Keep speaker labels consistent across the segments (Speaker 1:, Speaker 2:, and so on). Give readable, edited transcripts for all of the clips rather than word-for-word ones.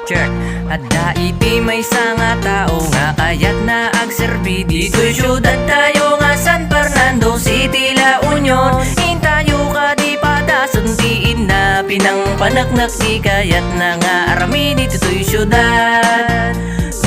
Speaker 1: check. At daiti may nga tao nga kayat na agserbi. Dito'y syudad tayo nga San Fernando City, La Union. Intayo ka di padasuntiin na pinang panaknak di kayat na nga arami dito'y syudad.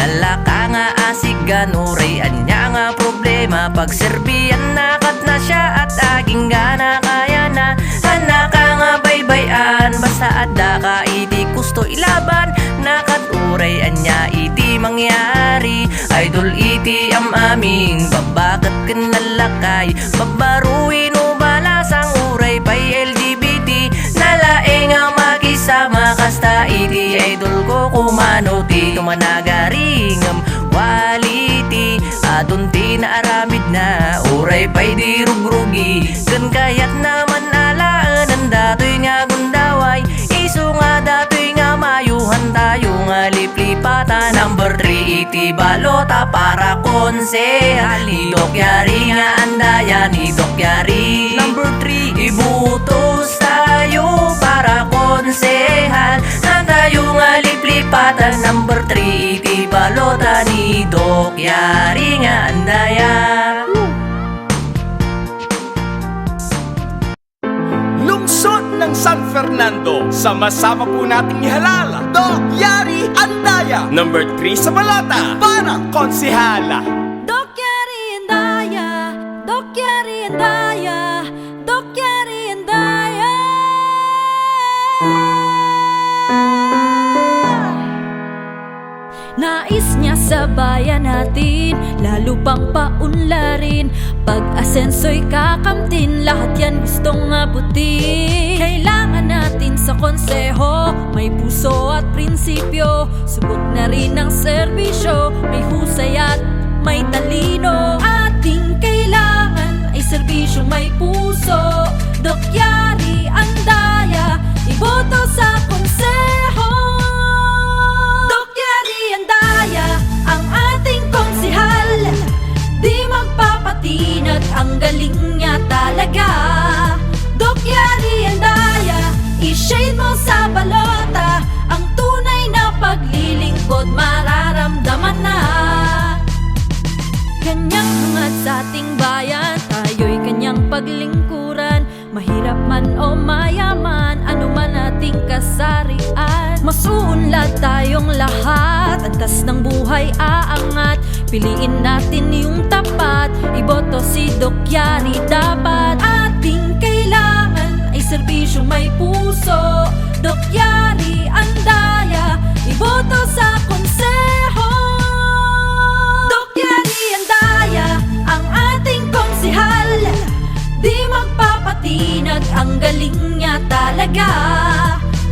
Speaker 1: Nalaka nga asigan uray anya nga problema pagserbian nakat na siya at aging gana kaya na hanaka nga baybayan basta adda ka iti gusto ilaban nakat uray anya iti mangyari idol iti aming babakat kanalakay babaruin o balasang uray pay LGBT nalae nga makisama kasta iti idol ko kumano ti tumanagaring quality adunti na aramid na uray pay di rugrugi kan kayat naman alaan ang datoy nga gundaway iso nga datoy nga mayuhan tayo nga liplipatan number 3 iti balota para konsehal ni Dokyari nga andaya ni Dokyari number 3 ibutos tayo para konsehal na tayo nga liplipatan number 3 iti balota ni Dokyari nga andaya.
Speaker 2: Lungsod ng San Fernando, sama-sama po nating ihalala Dokyari Andaya number 3 sa balota para konsehala.
Speaker 3: Dokyari Andaya, Dokyari Andaya, Dokyari Andaya. Nais niya sa bayan natin, lalo pang paunlarin. Pag-asenso'y kakamtin, lahat yan gustong abutin. Kailangan natin sa konseho, may puso at prinsipyo. Subok na rin ang serbisyo, may husay at may talino. Ating kailangan ay serbisyong may puso. Dokyari Andaya, iboto sa konseho. Ang ating konsehal, di magpapatinag, ang galing niya talaga. Dokyari Andaya, i-shade mo sa balota, ang tunay na paglilingkod mararamdaman na. Kanyang hangad sa ating bayan, tayo'y kanyang paglingkuran. Mahirap man o mayaman, ano man ating kasarian. Masuunlad tayong lahat, antas ng buhay aangat. Piliin natin yung tapat, iboto si Dokyari dapat. Ating kailangan ay serbisyong may puso. Dokyari Andaya, iboto sa konseho. Dokyari Andaya, ang ating konsehal, di magpapatinag, ang galing niya talaga.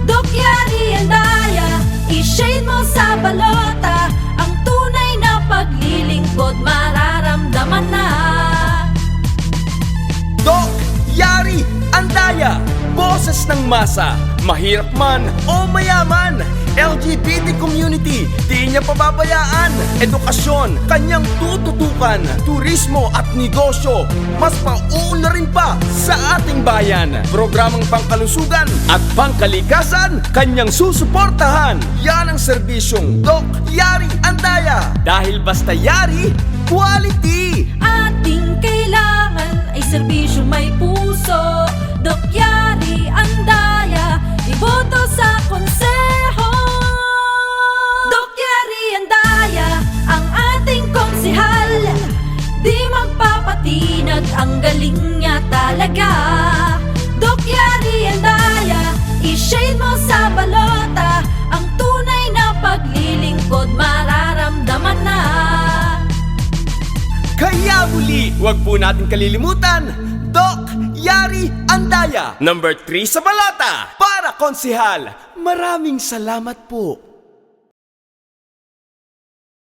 Speaker 3: Dokyari Andaya, i-shade mo sa balota, ang tunay na paglilingkod mararamdaman na.
Speaker 2: Dokyari Andaya, boses ng masa, mahirap man o mayaman. LGBT community, di niya pababayaan. Edukasyon, kanyang tututukan. Turismo at negosyo, mas pauunlarin pa sa ating bayan. Programang pangkalusugan at pangkalikasan, kanyang susuportahan. Yan ang serbisyong Dokyari Andaya. Dahil basta yari, quality.
Speaker 3: Ating kailangan ay serbisyong may puso. Dokyari Andaya, iboto sa konseho. Dokyari Andaya, ang ating konsehal, di magpapatinag, ang galing niya talaga. Dokyari Andaya, i-shade mo sa balota, ang tunay na paglilingkod mararamdaman na.
Speaker 2: Kaya muli, wag po natin kalilimutan, Dokyari Andaya number 3 sa balota para konsehal. Maraming salamat po.